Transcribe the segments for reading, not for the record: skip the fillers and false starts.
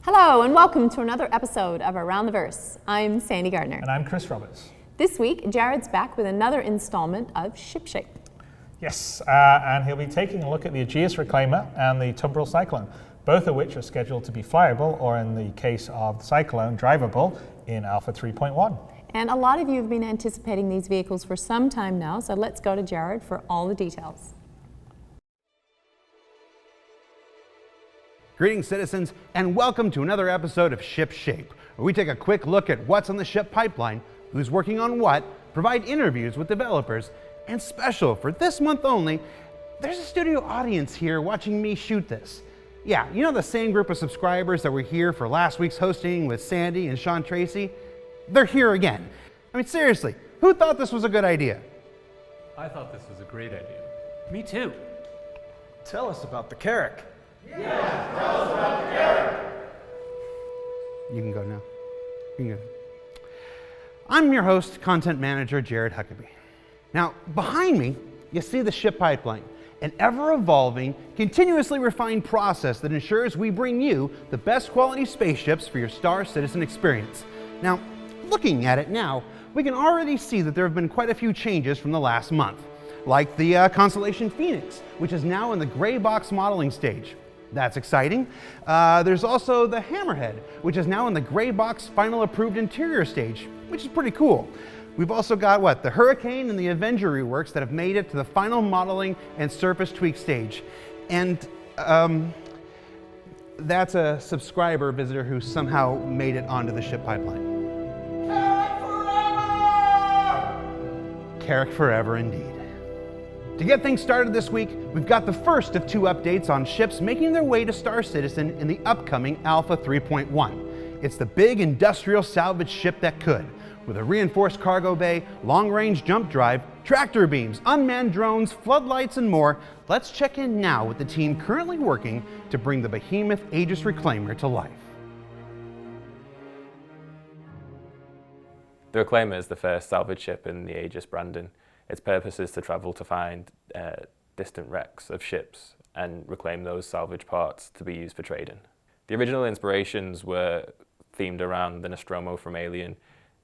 Hello and welcome to another episode of Around the Verse. I'm Sandy Gardner. And I'm Chris Roberts. This week, Jared's back with another installment of Ship Shape. Yes, and he'll be taking a look at the Aegis Reclaimer and the Tumbril Cyclone, both of which are scheduled to be flyable, or in the case of the Cyclone, drivable in Alpha 3.1. And a lot of you have been anticipating these vehicles for some time now, so let's go to Jared for all the details. Greetings, citizens, and welcome to another episode of Ship Shape, where we take a quick look at what's on the ship pipeline, who's working on what, provide interviews with developers, and special for this month only, there's a studio audience here watching me shoot this. Yeah, you know the same group of subscribers that were here for last week's hosting with Sandy and Sean Tracy? They're here again. I mean, seriously, who thought this was a good idea? I thought this was a great idea. Me too. Tell us about the Carrack. You can go now. You can go. I'm your host, content manager, Jared Huckabee. Now, behind me, you see the ship pipeline, an ever-evolving, continuously refined process that ensures we bring you the best quality spaceships for your Star Citizen experience. Now, looking at it now, we can already see that there have been quite a few changes from the last month, like the Constellation Phoenix, which is now in the gray box modeling stage. That's exciting. There's also the Hammerhead, which is now in the gray box final approved interior stage, which is pretty cool. We've also got the Hurricane and the Avenger reworks that have made it to the final modeling and surface tweak stage. And that's a subscriber visitor who somehow made it onto the ship pipeline. Carrack forever indeed. To get things started this week, we've got the first of two updates on ships making their way to Star Citizen in the upcoming Alpha 3.1. It's the big industrial salvage ship that could, with a reinforced cargo bay, long-range jump drive, tractor beams, unmanned drones, floodlights, and more. Let's check in now with the team currently working to bring the behemoth Aegis Reclaimer to life. The Reclaimer is the first salvage ship in the Aegis branding. Its purpose is to travel to find distant wrecks of ships and reclaim those salvage parts to be used for trading. The original inspirations were themed around the Nostromo from Alien,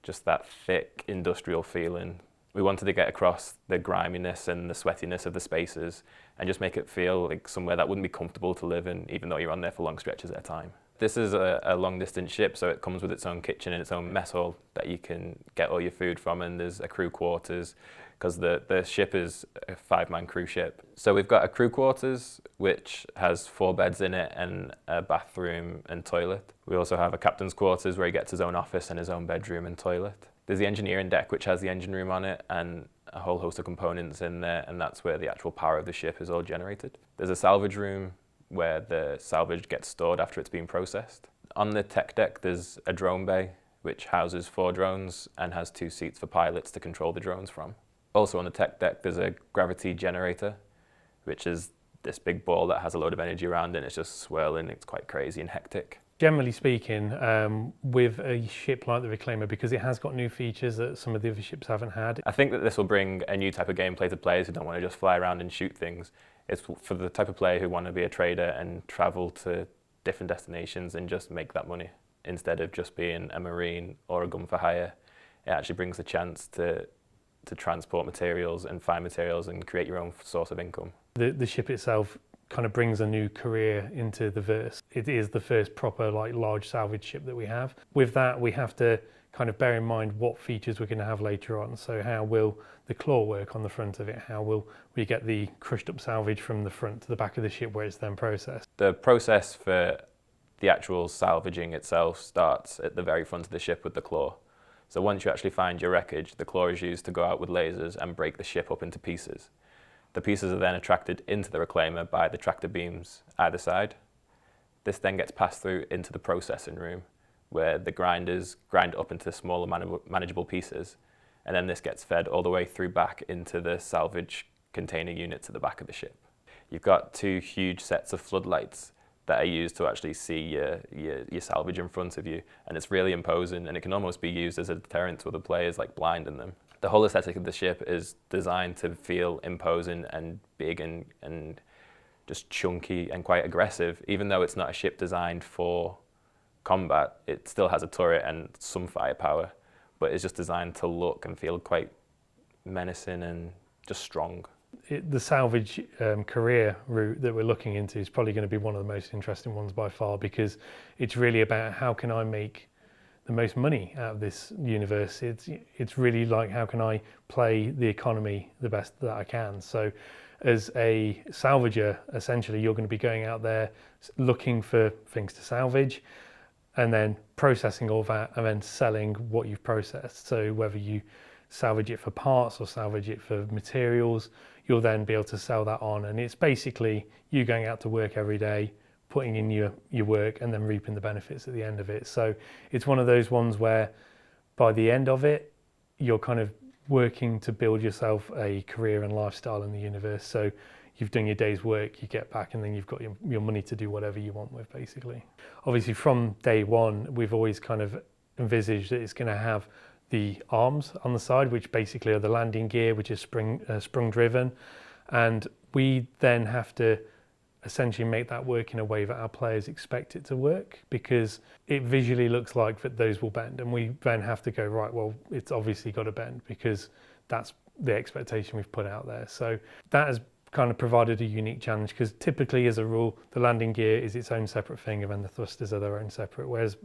just that thick industrial feeling. We wanted to get across the griminess and the sweatiness of the spaces and just make it feel like somewhere that wouldn't be comfortable to live in, even though you're on there for long stretches at a time. This is a long distance ship, so it comes with its own kitchen and its own mess hall that you can get all your food from, and there's a crew quarters, because the ship is a 5-man crew ship. So we've got a crew quarters, which has 4 beds in it and a bathroom and toilet. We also have a captain's quarters where he gets his own office and his own bedroom and toilet. There's the engineering deck, which has the engine room on it and a whole host of components in there, and that's where the actual power of the ship is all generated. There's a salvage room where the salvage gets stored after it's been processed. On the tech deck, there's a drone bay, which houses 4 drones and has 2 seats for pilots to control the drones from. Also on the tech deck, there's a gravity generator, which is this big ball that has a load of energy around it, and it's just swirling. It's quite crazy and hectic. Generally speaking, with a ship like the Reclaimer, because it has got new features that some of the other ships haven't had. I think that this will bring a new type of gameplay to players who don't want to just fly around and shoot things. It's for the type of player who want to be a trader and travel to different destinations and just make that money. Instead of just being a marine or a gun for hire, it actually brings a chance to transport materials and find materials and create your own source of income. The ship itself kind of brings a new career into the verse. It is the first proper large salvage ship that we have. With that, we have to kind of bear in mind what features we're going to have later on. So how will the claw work on the front of it? How will we get the crushed up salvage from the front to the back of the ship where it's then processed? The process for the actual salvaging itself starts at the very front of the ship with the claw. So once you actually find your wreckage, the claw is used to go out with lasers and break the ship up into pieces. The pieces are then attracted into the Reclaimer by the tractor beams either side. This then gets passed through into the processing room, where the grinders grind up into smaller manageable pieces, and then this gets fed all the way through back into the salvage container units at the back of the ship. You've got 2 huge sets of floodlights that are used to actually see your salvage in front of you, and it's really imposing, and it can almost be used as a deterrent to other players, like blinding them. The whole aesthetic of the ship is designed to feel imposing and big and just chunky and quite aggressive, even though it's not a ship designed for combat, it still has a turret and some firepower, but it's just designed to look and feel quite menacing and just strong. The salvage career route that we're looking into is probably going to be one of the most interesting ones by far, because it's really about how can I make the most money out of this universe. It's really like, how can I play the economy the best that I can. So as a salvager, essentially you're going to be going out there looking for things to salvage and then processing all that and then selling what you've processed. So whether you salvage it for parts or salvage it for materials, you'll then be able to sell that on. And it's basically you going out to work every day, putting in your work and then reaping the benefits at the end of it. So it's one of those ones where by the end of it, you're kind of working to build yourself a career and lifestyle in the universe. So you've done your day's work, you get back, and then you've got your money to do whatever you want with, basically. Obviously from day one, we've always kind of envisaged that it's going to have the arms on the side, which basically are the landing gear, which is sprung driven. And we then have to essentially make that work in a way that our players expect it to work, because it visually looks like that those will bend, and we then have to go, right, well, it's obviously got to bend because that's the expectation we've put out there. So that has kind of provided a unique challenge, because typically as a rule the landing gear is its own separate thing and then the thrusters are their own separate, whereas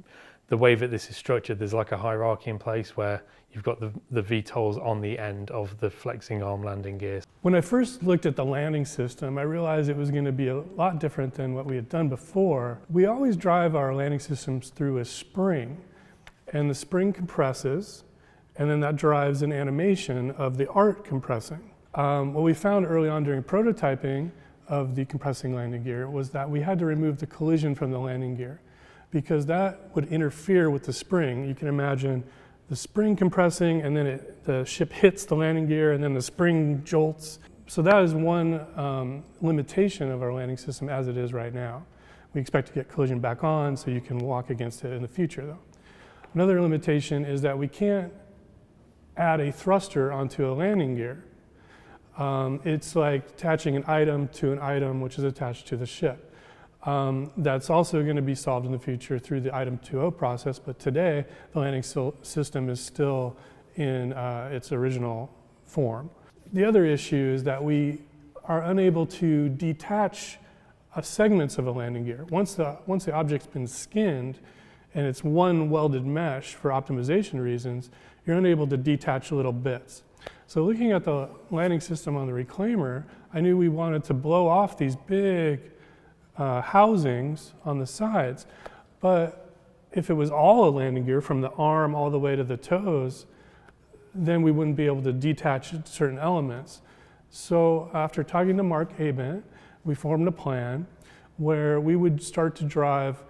the way that this is structured, there's like a hierarchy in place where you've got the VTOLs on the end of the flexing arm landing gears. When I first looked at the landing system, I realized it was going to be a lot different than what we had done before. We always drive our landing systems through a spring, and the spring compresses, and then that drives an animation of the art compressing. What we found early on during prototyping of the compressing landing gear was that we had to remove the collision from the landing gear, because that would interfere with the spring. You can imagine the spring compressing, and then the ship hits the landing gear, and then the spring jolts. So that is one limitation of our landing system as it is right now. We expect to get collision back on so you can walk against it in the future, though. Another limitation is that we can't add a thruster onto a landing gear. It's like attaching an item to an item which is attached to the ship. That's also going to be solved in the future through the item 2.0 process, but today the landing system is still in its original form. The other issue is that we are unable to detach segments of a landing gear. Once the object's been skinned and it's one welded mesh for optimization reasons, you're unable to detach little bits. So looking at the landing system on the Reclaimer, I knew we wanted to blow off these big housings on the sides, but if it was all a landing gear from the arm all the way to the toes, then we wouldn't be able to detach certain elements. So after talking to Mark Abent, we formed a plan where we would start to drive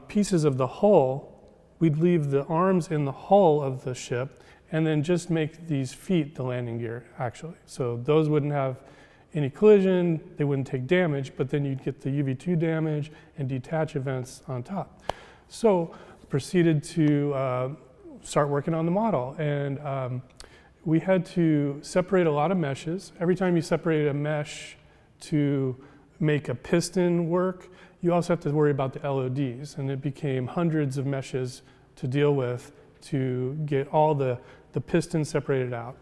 pieces of the hull. We'd leave the arms in the hull of the ship and then just make these feet the landing gear, actually. So those wouldn't have any collision, they wouldn't take damage, but then you'd get the UV2 damage and detach events on top. So proceeded to start working on the model, and we had to separate a lot of meshes. Every time you separate a mesh to make a piston work, you also have to worry about the LODs, and it became hundreds of meshes to deal with to get all the pistons separated out.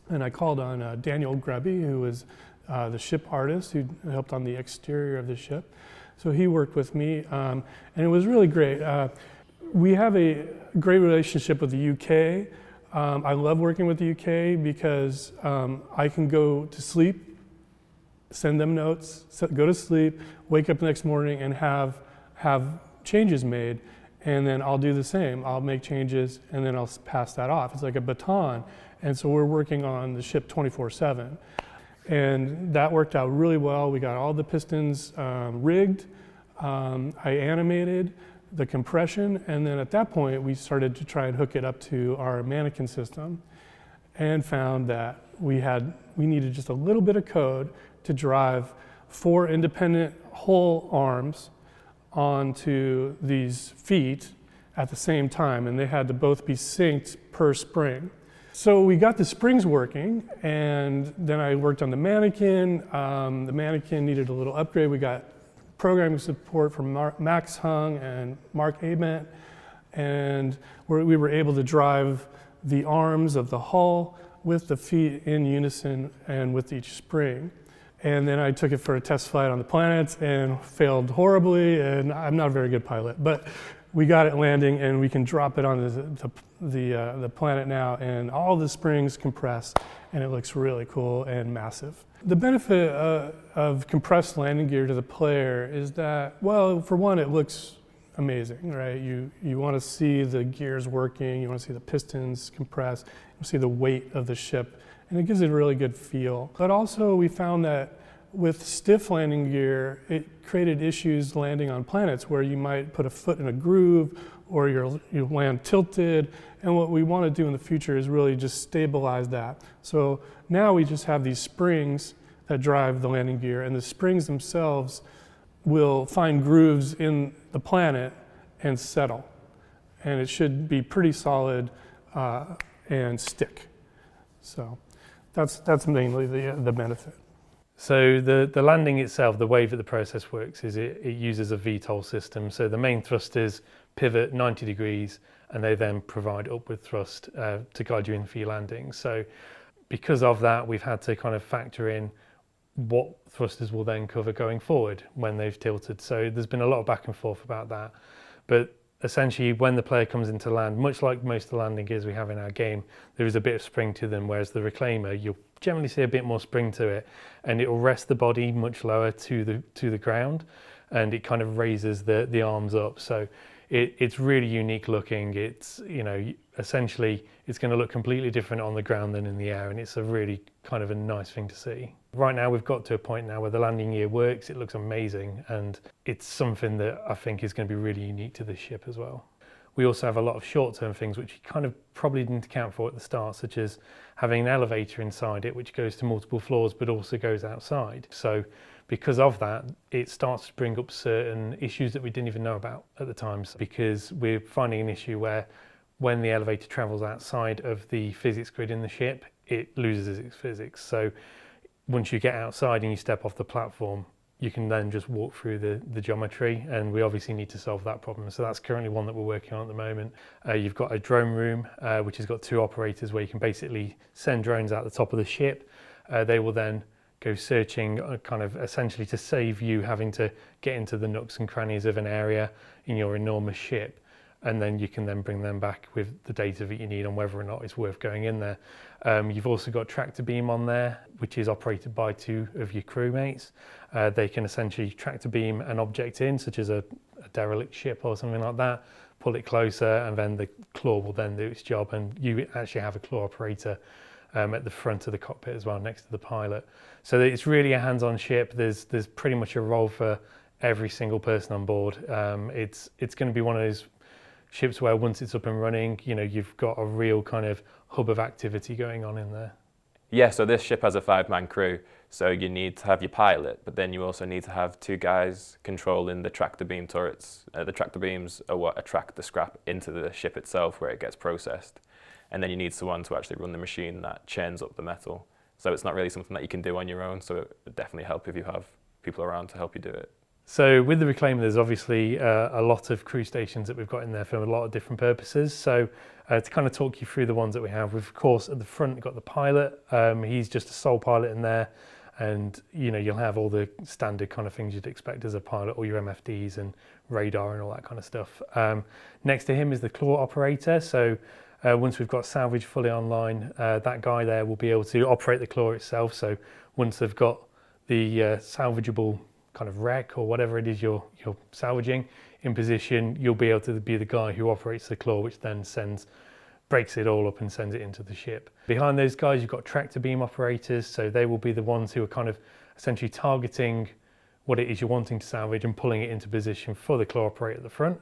And I called on Daniel Grubby, who was the ship artist who helped on the exterior of the ship. So he worked with me, and it was really great. We have a great relationship with the UK. I love working with the UK because I can go to sleep, send them notes, go to sleep, wake up the next morning and have changes made, and then I'll do the same. I'll make changes and then I'll pass that off. It's like a baton. And so we're working on the ship 24/7. And that worked out really well. We got all the pistons rigged. I animated the compression, and then at that point we started to try and hook it up to our mannequin system and found that we needed just a little bit of code to drive 4 independent whole arms onto these feet at the same time, and they had to both be synced per spring. So we got the springs working, and then I worked on the mannequin. The mannequin needed a little upgrade. We got programming support from Max Hung and Mark Abent, and we were able to drive the arms of the hull with the feet in unison and with each spring. And then I took it for a test flight on the planets and failed horribly, and I'm not a very good pilot, but we got it landing and we can drop it on the planet now, and all the springs compress and it looks really cool and massive. The benefit of compressed landing gear to the player is that, well, for one, it looks amazing, right? You want to see the gears working, you want to see the pistons compress, you want to see the weight of the ship, and it gives it a really good feel. But also we found that with stiff landing gear, it created issues landing on planets where you might put a foot in a groove or you land tilted. And what we want to do in the future is really just stabilize that. So now we just have these springs that drive the landing gear, and the springs themselves will find grooves in the planet and settle. And it should be pretty solid and stick. So that's mainly the benefit. So the landing itself, the way that the process works is it uses a VTOL system. So the main thrusters pivot 90 degrees and they then provide upward thrust to guide you in for your landing. So because of that, we've had to kind of factor in what thrusters will then cover going forward when they've tilted. So there's been a lot of back and forth about that. But essentially when the player comes into land, much like most of the landing gears we have in our game, there is a bit of spring to them, whereas the Reclaimer, you'll generally see a bit more spring to it, and it will rest the body much lower to the ground, and it kind of raises the arms up. So it's really unique looking. It's, you know, essentially it's going to look completely different on the ground than in the air, and it's a really kind of a nice thing to see. Right now we've got to a point now where the landing gear works, it looks amazing, and it's something that I think is going to be really unique to this ship as well. We also have a lot of short-term things which you kind of probably didn't account for at the start, such as having an elevator inside it which goes to multiple floors but also goes outside. So because of that, it starts to bring up certain issues that we didn't even know about at the time, because we're finding an issue where when the elevator travels outside of the physics grid in the ship, it loses its physics. So once you get outside and you step off the platform, you can then just walk through the geometry, and we obviously need to solve that problem. So that's currently one that we're working on at the moment. You've got a drone room, which has got 2 operators where you can basically send drones out the top of the ship. They will then go searching kind of essentially to save you having to get into the nooks and crannies of an area in your enormous ship. And then you can then bring them back with the data that you need on whether or not it's worth going in there. You've also got tractor beam on there, which is operated by 2 of your crewmates. They can essentially tractor beam an object in, such as a derelict ship or something like that, pull it closer, and then the claw will then do its job. And you actually have a claw operator at the front of the cockpit as well, next to the pilot. So it's really a hands-on ship. There's pretty much a role for every single person on board. It's going to be one of those ships where once it's up and running, you know, you've got a real kind of hub of activity going on in there. Yeah, so this ship has a 5-man crew, so you need to have your pilot, but then you also need to have 2 guys controlling the tractor beam turrets. The tractor beams are what attract the scrap into the ship itself where it gets processed. And then you need someone to actually run the machine that churns up the metal. So it's not really something that you can do on your own, so it would definitely help if you have people around to help you do it. So with the Reclaimer, there's obviously a lot of crew stations that we've got in there for a lot of different purposes. So to kind of talk you through the ones that we have, we've of course at the front got the pilot. He's just a sole pilot in there, and you know, you'll have all the standard kind of things you'd expect as a pilot, all your MFDs and radar and all that kind of stuff. Next to him is the claw operator. So once we've got salvage fully online, that guy there will be able to operate the claw itself. So once they've got the salvageable kind of wreck or whatever it is you're salvaging in position, you'll be able to be the guy who operates the claw, which then breaks it all up and sends it into the ship. Behind those guys, you've got tractor beam operators, so they will be the ones who are kind of essentially targeting what it is you're wanting to salvage and pulling it into position for the claw operator at the front.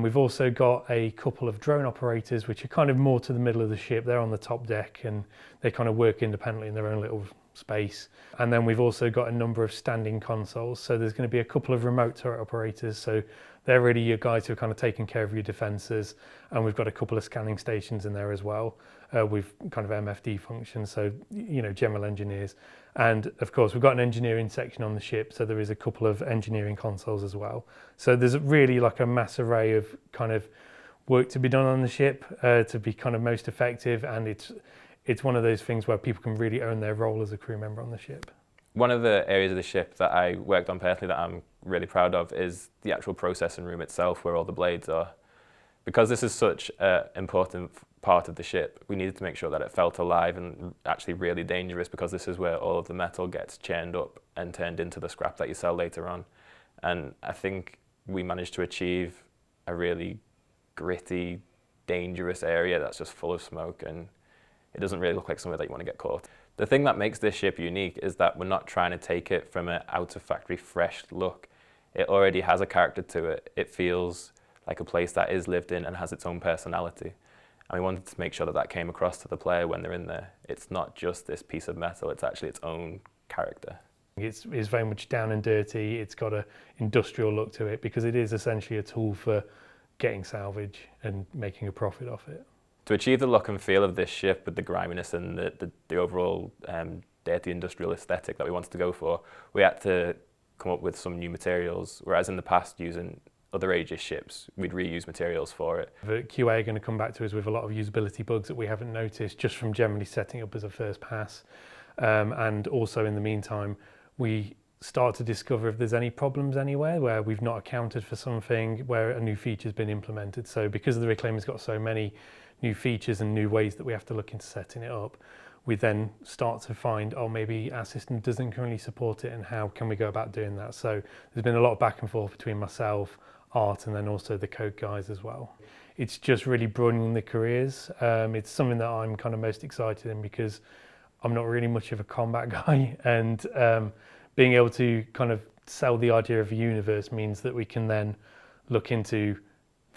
We've also got a couple of drone operators, which are kind of more to the middle of the ship. They're on the top deck and they kind of work independently in their own little space. And then we've also got a number of standing consoles. So there's going to be a couple of remote turret operators. So they're really your guys who are kind of taking care of your defences. And we've got a couple of scanning stations in there as well, with kind of MFD functions, so, you know, general engineers. And of course, we've got an engineering section on the ship, so there is a couple of engineering consoles as well. So there's really like a mass array of kind of work to be done on the ship to be kind of most effective, and it's one of those things where people can really own their role as a crew member on the ship. One of the areas of the ship that I worked on personally that I'm really proud of is the actual processing room itself, where all the blades are. Because this is such an important part of the ship, we needed to make sure that it felt alive and actually really dangerous, because this is where all of the metal gets churned up and turned into the scrap that you sell later on. And I think we managed to achieve a really gritty, dangerous area that's just full of smoke, and it doesn't really look like somewhere that you want to get caught. The thing that makes this ship unique is that we're not trying to take it from an out-of-factory fresh look. It already has a character to it. It feels like a place that is lived in and has its own personality. And we wanted to make sure that that came across to the player when they're in there. It's not just this piece of metal, it's actually its own character. It's very much down and dirty. It's got an industrial look to it, because it is essentially a tool for getting salvage and making a profit off it. To achieve the look and feel of this ship with the griminess and the overall dirty industrial aesthetic that we wanted to go for, we had to come up with some new materials, whereas in the past, using other Aegis ships, we'd reuse materials for it. The QA are going to come back to us with a lot of usability bugs that we haven't noticed just from generally setting up as a first pass. And also in the meantime, we start to discover if there's any problems anywhere where we've not accounted for something, where a new feature's been implemented. So because the Reclaimer's got so many new features and new ways that we have to look into setting it up, we then start to find, oh, maybe our system doesn't currently support it, and how can we go about doing that? So there's been a lot of back and forth between myself, Art, and then also the code guys as well. It's just really broadening the careers. It's something that I'm kind of most excited in, because I'm not really much of a combat guy, and being able to kind of sell the idea of a universe means that we can then look into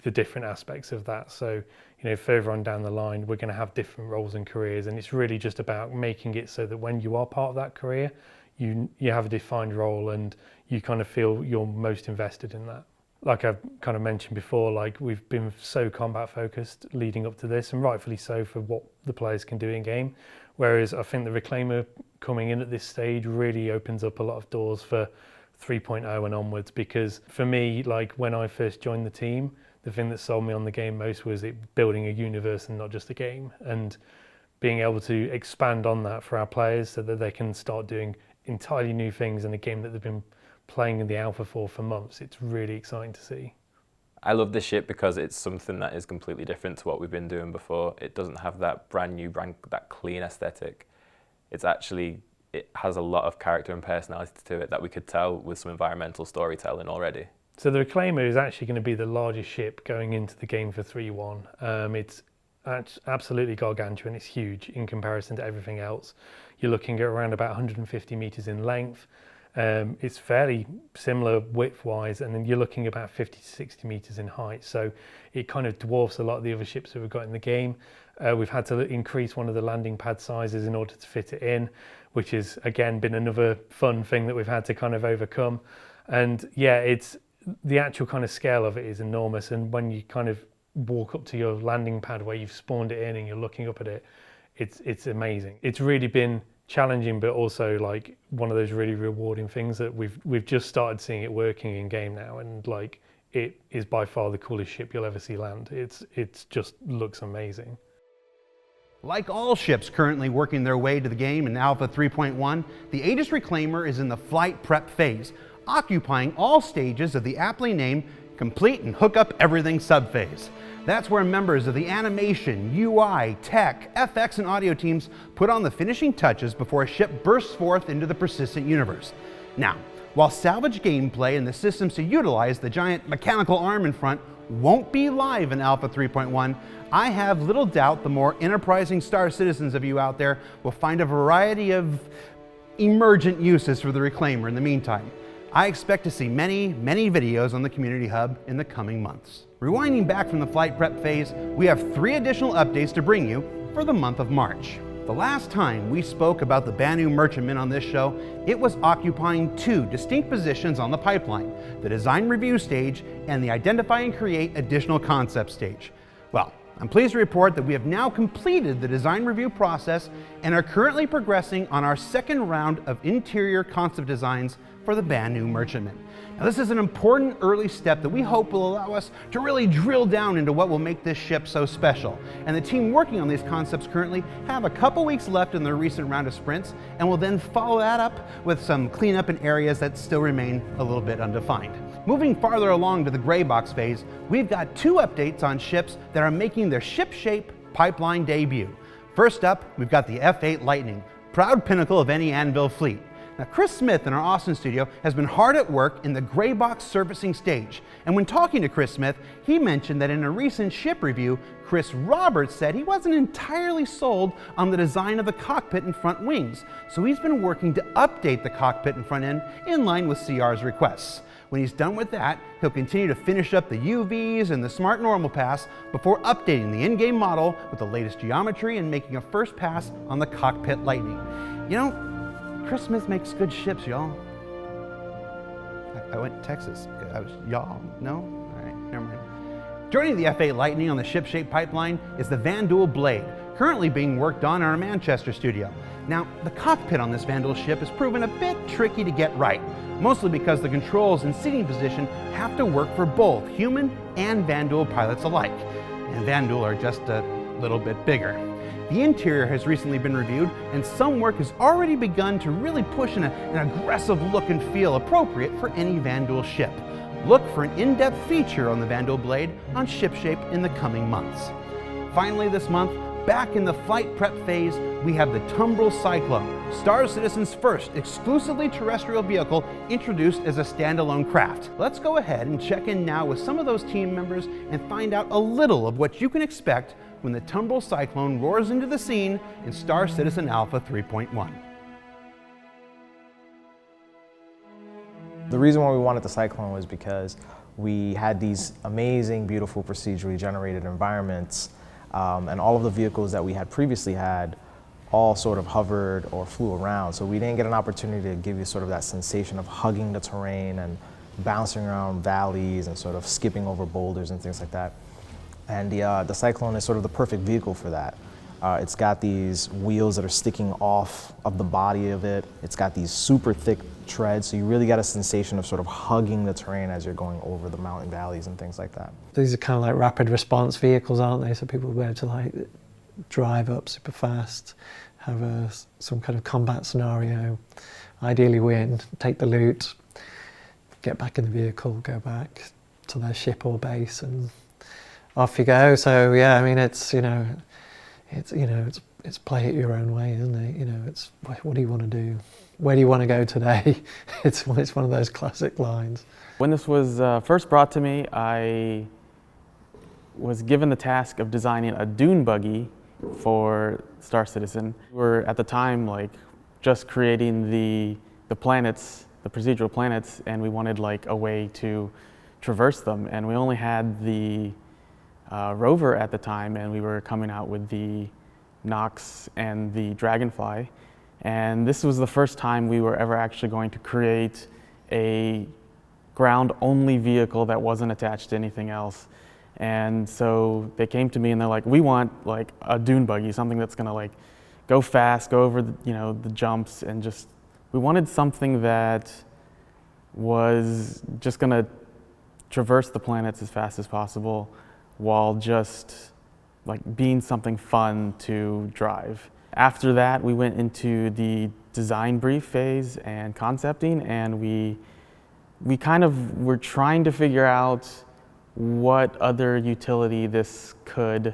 the different aspects of that. So, you know, further on down the line, we're going to have different roles and careers, and it's really just about making it so that when you are part of that career, you have a defined role and you kind of feel you're most invested in that. Like I've kind of mentioned before, like we've been so combat focused leading up to this, and rightfully so for what the players can do in game. Whereas I think the Reclaimer coming in at this stage really opens up a lot of doors for 3.0 and onwards, because for me, like when I first joined the team, the thing that sold me on the game most was it building a universe and not just a game, and being able to expand on that for our players so that they can start doing entirely new things in a game that they've been playing in the alpha for months. It's really exciting to see. I love this ship because it's something that is completely different to what we've been doing before. It doesn't have that brand new, that clean aesthetic. It has a lot of character and personality to it that we could tell with some environmental storytelling already. So the Reclaimer is actually going to be the largest ship going into the game for 3.1. It's absolutely gargantuan. It's huge in comparison to everything else. You're looking at around about 150 meters in length. It's fairly similar width-wise, and then you're looking about 50 to 60 meters in height. So it kind of dwarfs a lot of the other ships that we've got in the game. We've had to increase one of the landing pad sizes in order to fit it in, which has, again, been another fun thing that we've had to kind of overcome. And yeah, the actual kind of scale of it is enormous. And when you kind of walk up to your landing pad where you've spawned it in and you're looking up at it, it's amazing. It's really been challenging, but also like one of those really rewarding things that we've just started seeing it working in game now, and like it is by far the coolest ship you'll ever see land. It's just looks amazing. Like all ships currently working their way to the game in Alpha 3.1, the Aegis Reclaimer is in the flight prep phase, occupying all stages of the aptly named Complete and Hook Up Everything subphase. That's where members of the animation, UI, tech, FX, and audio teams put on the finishing touches before a ship bursts forth into the persistent universe. Now, while salvage gameplay and the systems to utilize the giant mechanical arm in front won't be live in Alpha 3.1, I have little doubt the more enterprising Star Citizens of you out there will find a variety of emergent uses for the Reclaimer in the meantime. I expect to see many, many videos on the Community Hub in the coming months. Rewinding back from the flight prep phase, we have 3 additional updates to bring you for the month of March. The last time we spoke about the Vanduul merchantman on this show, it was occupying two distinct positions on the pipeline, the design review stage and the identify and create additional concept stage. Well, I'm pleased to report that we have now completed the design review process and are currently progressing on our second round of interior concept designs for the Vanduul merchantman. Now, this is an important early step that we hope will allow us to really drill down into what will make this ship so special. And the team working on these concepts currently have a couple weeks left in their recent round of sprints, and will then follow that up with some cleanup in areas that still remain a little bit undefined. Moving farther along to the gray box phase, we've got two updates on ships that are making their ship shape pipeline debut. First up, we've got the F8 Lightning, proud pinnacle of any Anvil fleet. Now, Chris Smith in our Austin studio has been hard at work in the gray box surfacing stage. And when talking to Chris Smith, he mentioned that in a recent ship review, Chris Roberts said he wasn't entirely sold on the design of the cockpit and front wings. So he's been working to update the cockpit and front end in line with CR's requests. When he's done with that, he'll continue to finish up the UVs and the Smart Normal Pass before updating the in-game model with the latest geometry and making a first pass on the cockpit Lightning. You know, Chris Smith makes good ships, y'all. I went to Texas. I was, y'all, no? All right, never mind. Joining the F8 Lightning on the ship-shaped pipeline is the Vanduul Blade, currently being worked on in our Manchester studio. Now, the cockpit on this Vanduul ship has proven a bit tricky to get right, mostly because the controls and seating position have to work for both human and Vanduul pilots alike. And Vanduul are just a little bit bigger. The interior has recently been reviewed, and some work has already begun to really push an aggressive look and feel appropriate for any Vanduul ship. Look for an in-depth feature on the Vanduul Blade on Ship Shape in the coming months. Finally this month, back in the flight prep phase, we have the Tumbril Cyclone, Star Citizen's first exclusively terrestrial vehicle introduced as a standalone craft. Let's go ahead and check in now with some of those team members and find out a little of what you can expect when the Tumbril Cyclone roars into the scene in Star Citizen Alpha 3.1. The reason why we wanted the Cyclone was because we had these amazing, beautiful, procedurally generated environments, and all of the vehicles that we had previously had all sort of hovered or flew around. So we didn't get an opportunity to give you sort of that sensation of hugging the terrain and bouncing around valleys and sort of skipping over boulders and things like that. And the Cyclone is sort of the perfect vehicle for that. It's got these wheels that are sticking off of the body of it. It's got these super thick treads, so you really get a sensation of sort of hugging the terrain as you're going over the mountain valleys and things like that. These are kind of like rapid response vehicles, aren't they? So people will be able to like drive up super fast, have some kind of combat scenario, ideally win, take the loot, get back in the vehicle, go back to their ship or base, and off you go. So yeah, I mean, it's play it your own way, isn't it? You know, it's what do you want to do? Where do you want to go today? It's one of those classic lines. When this was first brought to me, I was given the task of designing a dune buggy for Star Citizen. We were at the time like just creating the planets, the procedural planets, and we wanted like a way to traverse them, and we only had the rover at the time, and we were coming out with the Nox and the Dragonfly, and this was the first time we were ever actually going to create a ground-only vehicle that wasn't attached to anything else. And so they came to me and they're like, we want like a dune buggy, something that's gonna like go fast, go over the jumps, and just, we wanted something that was just gonna traverse the planets as fast as possible while just like being something fun to drive. After that, we went into the design brief phase and concepting, and we kind of were trying to figure out what other utility this could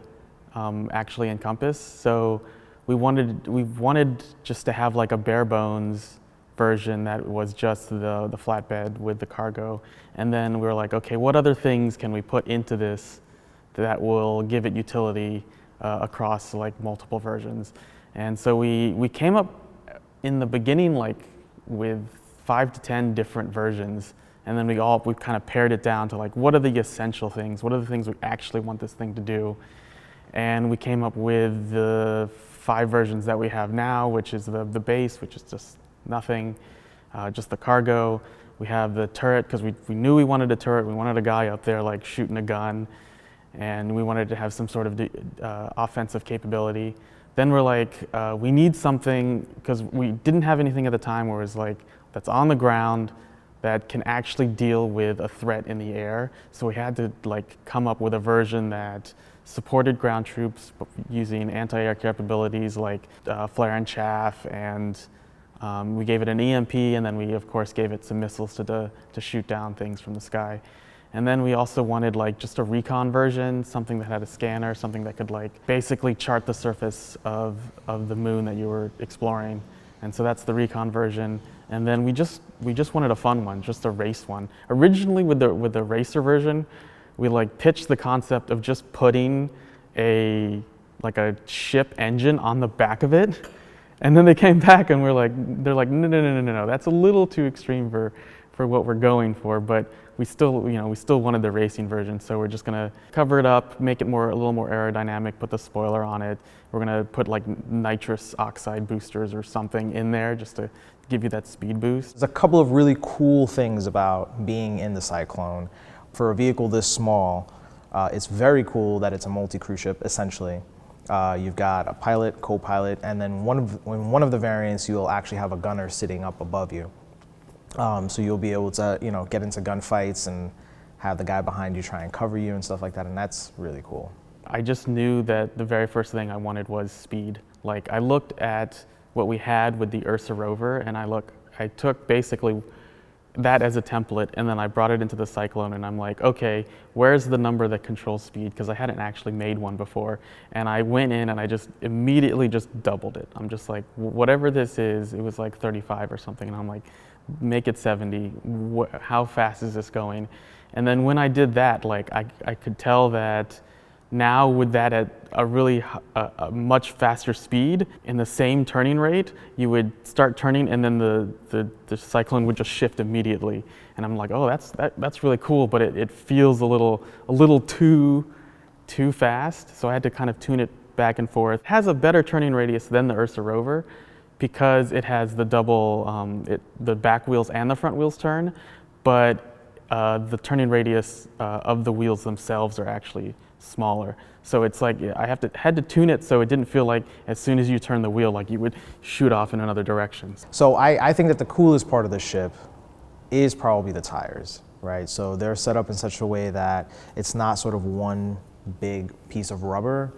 actually encompass. So we wanted just to have like a bare bones version that was just the flatbed with the cargo, and then we were like, okay, what other things can we put into this that will give it utility across like multiple versions? And so we came up in the beginning like with 5 to 10 different versions, and then we kind of pared it down to like, what are the essential things? What are the things we actually want this thing to do? And we came up with the 5 versions that we have now, which is the base, which is just nothing, just the cargo. We have the turret, because we knew we wanted a turret. We wanted a guy up there like shooting a gun, and we wanted to have some sort of offensive capability. Then we're like, we need something, because we didn't have anything at the time where it was like, that's on the ground, that can actually deal with a threat in the air. So we had to like come up with a version that supported ground troops using anti-air capabilities like flare and chaff, and we gave it an EMP, and then we of course gave it some missiles to shoot down things from the sky. And then we also wanted like just a recon version, something that had a scanner, something that could like basically chart the surface of the moon that you were exploring. And so that's the recon version. And then we just wanted a fun one, just a race one. Originally with the racer version, we like pitched the concept of just putting a ship engine on the back of it. And then they came back and they're like, no, that's a little too extreme for what we're going for, but we still wanted the racing version, so we're just gonna cover it up, make it a little more aerodynamic, put the spoiler on it. We're gonna put like nitrous oxide boosters or something in there just to give you that speed boost. There's a couple of really cool things about being in the Cyclone. For a vehicle this small, it's very cool that it's a multi-crew ship, essentially. You've got a pilot, co-pilot, and then in one of the variants, you'll actually have a gunner sitting up above you. So you'll be able to, get into gunfights and have the guy behind you try and cover you and stuff like that, and that's really cool. I just knew that the very first thing I wanted was speed. Like, I looked at what we had with the Ursa rover, and I took basically that as a template, and then I brought it into the Cyclone, and I'm like, okay, where's the number that controls speed? Because I hadn't actually made one before. And I went in and I just immediately just doubled it. I'm just like, whatever this is, it was like 35 or something, and I'm like, make it 70. How fast is this going? And then when I did that, like I could tell that now with that at a much faster speed in the same turning rate, you would start turning and then the Cyclone would just shift immediately. And I'm like, oh, that's really cool, but it feels a little too fast. So I had to kind of tune it back and forth. It has a better turning radius than the Ursa rover, because it has the double, the back wheels and the front wheels turn, but the turning radius of the wheels themselves are actually smaller. So it's like I had to tune it so it didn't feel like as soon as you turn the wheel, like you would shoot off in another direction. So I think that the coolest part of the ship is probably the tires, right? So they're set up in such a way that it's not sort of one big piece of rubber.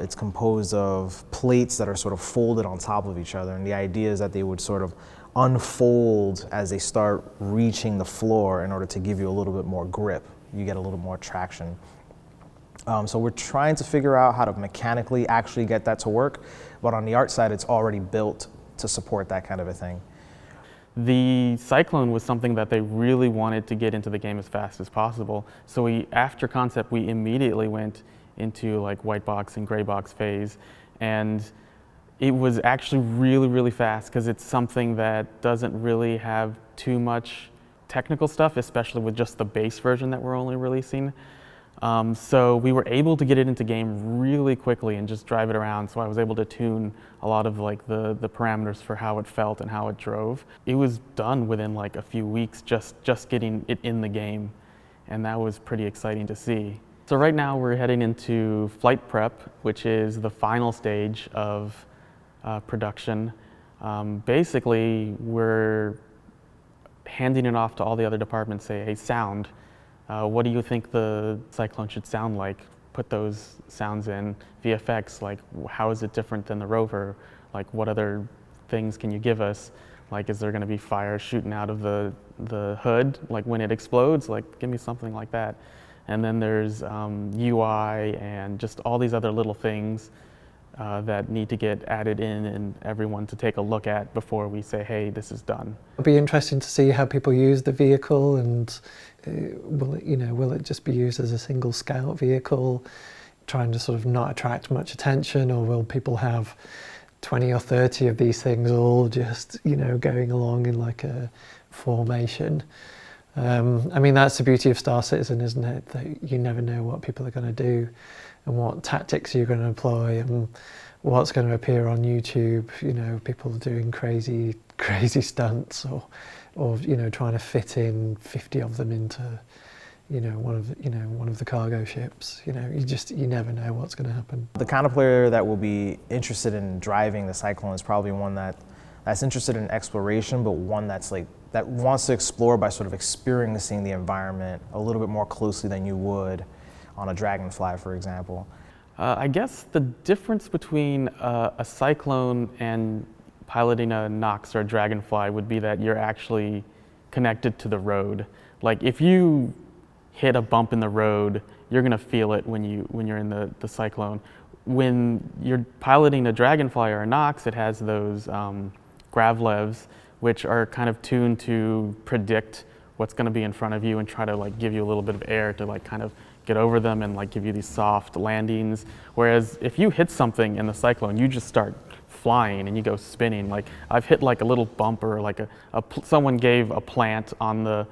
It's composed of plates that are sort of folded on top of each other, and the idea is that they would sort of unfold as they start reaching the floor in order to give you a little bit more grip. You get a little more traction. So we're trying to figure out how to mechanically actually get that to work, but on the art side, it's already built to support that kind of a thing. The Cyclone was something that they really wanted to get into the game as fast as possible. So after concept, we immediately went into like white box and gray box phase, and it was actually really, really fast because it's something that doesn't really have too much technical stuff, especially with just the base version that we're only releasing. So we were able to get it into game really quickly and just drive it around. So I was able to tune a lot of like the parameters for how it felt and how it drove. It was done within like a few weeks, just getting it in the game, and that was pretty exciting to see. So right now we're heading into flight prep, which is the final stage of production. Basically, we're handing it off to all the other departments, say, hey, sound. What do you think the Cyclone should sound like? Put those sounds in. VFX, like how is it different than the rover? Like what other things can you give us? Like is there going to be fire shooting out of the hood? Like when it explodes, like give me something like that. And then there's UI and just all these other little things that need to get added in and everyone to take a look at before we say, hey, this is done. It'll be interesting to see how people use the vehicle, and will it just be used as a single scout vehicle, trying to sort of not attract much attention, or will people have 20 or 30 of these things all just, going along in like a formation? I mean, that's the beauty of Star Citizen, isn't it? That you never know what people are going to do and what tactics you're going to employ and what's going to appear on YouTube. You know, people doing crazy stunts or you know, trying to fit in 50 of them into, you know, one of the cargo ships. You know, you never know what's going to happen. The kind of player that will be interested in driving the Cyclone is probably one that's interested in exploration, but one that wants to explore by sort of experiencing the environment a little bit more closely than you would on a Dragonfly, for example. I guess the difference between a Cyclone and piloting a Nox or a Dragonfly would be that you're actually connected to the road. Like if you hit a bump in the road, you're gonna feel it when you're in the Cyclone. When you're piloting a Dragonfly or a Nox, it has those gravlevs, which are kind of tuned to predict what's going to be in front of you and try to like give you a little bit of air to like kind of get over them and like give you these soft landings. Whereas if you hit something in the Cyclone, you just start flying and you go spinning. Like I've hit like a little bump or like someone gave a plant on the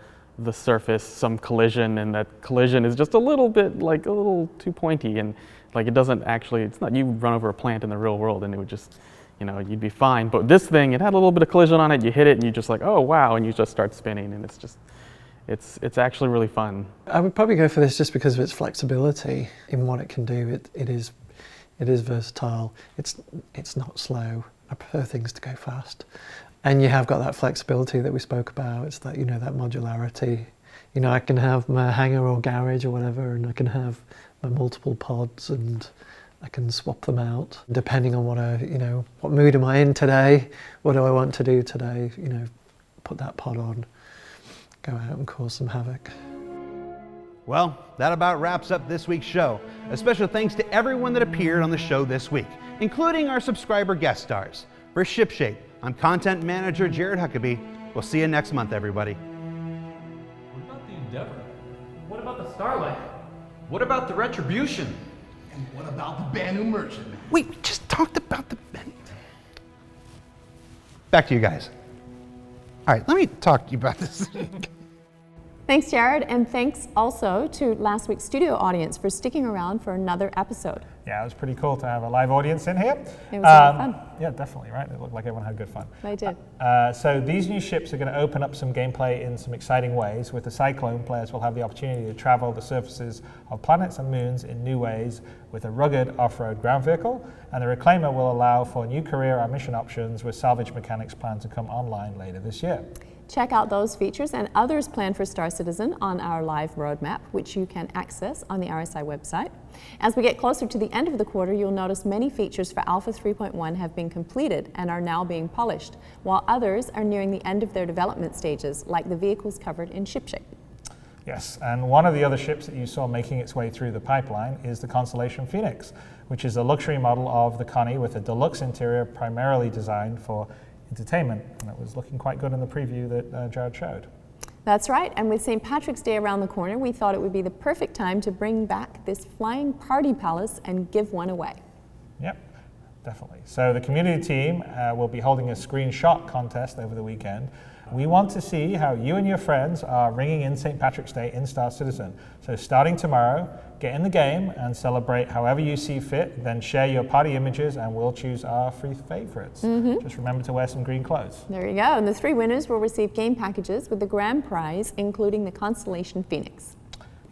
surface some collision, and that collision is just a little bit like a little too pointy, and like it doesn't actually, it's not, you run over a plant in the real world and it would just, you know, you'd be fine. But this thing, it had a little bit of collision on it, you hit it and you just like, oh wow, and you just start spinning, and it's just, it's actually really fun. I would probably go for this just because of its flexibility in what it can do. It is versatile. It's not slow. I prefer things to go fast. And you have got that flexibility that we spoke about. It's that, you know, that modularity. You know, I can have my hangar or garage or whatever, and I can have my multiple pods, and I can swap them out depending on what mood am I in today, what do I want to do today, you know, put that pod on, go out and cause some havoc. Well, that about wraps up this week's show. A special thanks to everyone that appeared on the show this week, including our subscriber guest stars. For ShipShape, I'm Content Manager Jared Huckabee. We'll see you next month, everybody. What about the Endeavor? What about the Starlight? What about the Retribution? And what about the Vanduul Merchant? Wait, we just talked about the... Back to you guys. All right, let me talk to you about this. Thanks, Jared, and thanks also to last week's studio audience for sticking around for another episode. Yeah, it was pretty cool to have a live audience in here. It was a lot of fun. Yeah, definitely, right? It looked like everyone had good fun. They did. So these new ships are going to open up some gameplay in some exciting ways. With the Cyclone, players will have the opportunity to travel the surfaces of planets and moons in new ways with a rugged off-road ground vehicle, and the Reclaimer will allow for new career or mission options with salvage mechanics planned to come online later this year. Check out those features and others planned for Star Citizen on our live roadmap, which you can access on the RSI website. As we get closer to the end of the quarter, you'll notice many features for Alpha 3.1 have been completed and are now being polished, while others are nearing the end of their development stages, like the vehicles covered in ShipShape. Yes, and one of the other ships that you saw making its way through the pipeline is the Constellation Phoenix, which is a luxury model of the Connie with a deluxe interior primarily designed for entertainment, and it was looking quite good in the preview that Jared showed. That's right, and with St. Patrick's Day around the corner, we thought it would be the perfect time to bring back this flying party palace and give one away. Yep, definitely. So the community team will be holding a screenshot contest over the weekend. We want to see how you and your friends are ringing in St. Patrick's Day in Star Citizen. So starting tomorrow, get in the game and celebrate however you see fit, then share your party images and we'll choose our 3 favorites. Just remember to wear some green clothes. There you go, and the 3 winners will receive game packages with the grand prize, including the Constellation Phoenix.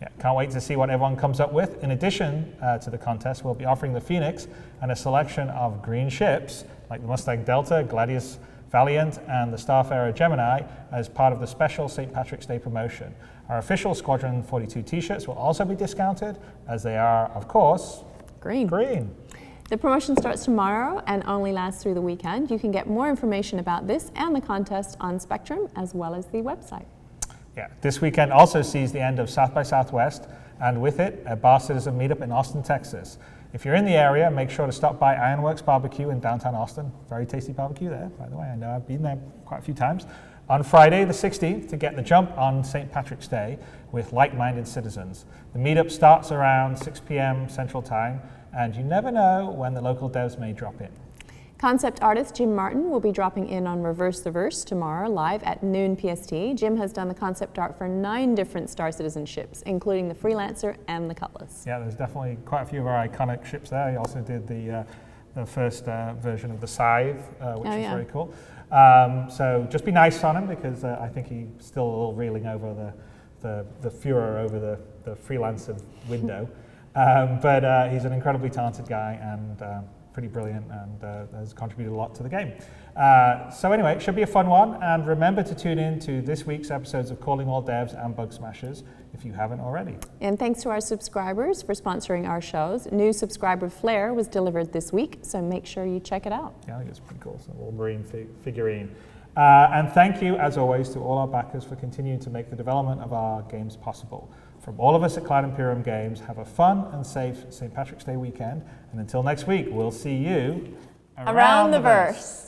Yeah, can't wait to see what everyone comes up with. In addition to the contest, we'll be offering the Phoenix and a selection of green ships like the Mustang Delta, Gladius Valiant, and the Starfarer Gemini as part of the special St. Patrick's Day promotion. Our official Squadron 42 t-shirts will also be discounted, as they are, of course, green. The promotion starts tomorrow and only lasts through the weekend. You can get more information about this and the contest on Spectrum, as well as the website. Yeah, this weekend also sees the end of South by Southwest, and with it, a Bar Citizen meetup in Austin, Texas. If you're in the area, make sure to stop by Ironworks Barbecue in downtown Austin. Very tasty barbecue there, by the way. I know I've been there quite a few times. On Friday the 16th to get the jump on St. Patrick's Day with like-minded citizens. The meetup starts around 6 p.m. Central Time, and you never know when the local devs may drop in. Concept artist Jim Martin will be dropping in on Reverse the Verse tomorrow, live at noon PST. Jim has done the concept art for 9 different Star Citizen ships, including the Freelancer and the Cutlass. Yeah, there's definitely quite a few of our iconic ships there. He also did the first version of the Scythe, which is very cool. So just be nice on him, because I think he's still a little reeling over the furor over the Freelancer window. But he's an incredibly talented guy and pretty brilliant, and has contributed a lot to the game. So anyway, it should be a fun one, and remember to tune in to this week's episodes of Calling All Devs and Bug Smashers if you haven't already. And thanks to our subscribers for sponsoring our shows. New subscriber Flare was delivered this week, so make sure you check it out. Yeah, I think it's pretty cool. It's a little marine figurine. And thank you, as always, to all our backers for continuing to make the development of our games possible. From all of us at Cloud Imperium Games, have a fun and safe St. Patrick's Day weekend. And until next week, we'll see you around the verse.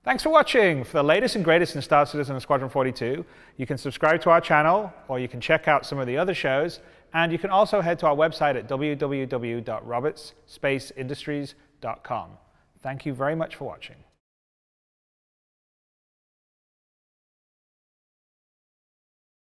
Thanks for watching. For the latest and greatest in Star Citizen and Squadron 42, you can subscribe to our channel, or you can check out some of the other shows, and you can also head to our website at www.robertspaceindustries.com. Thank you very much for watching.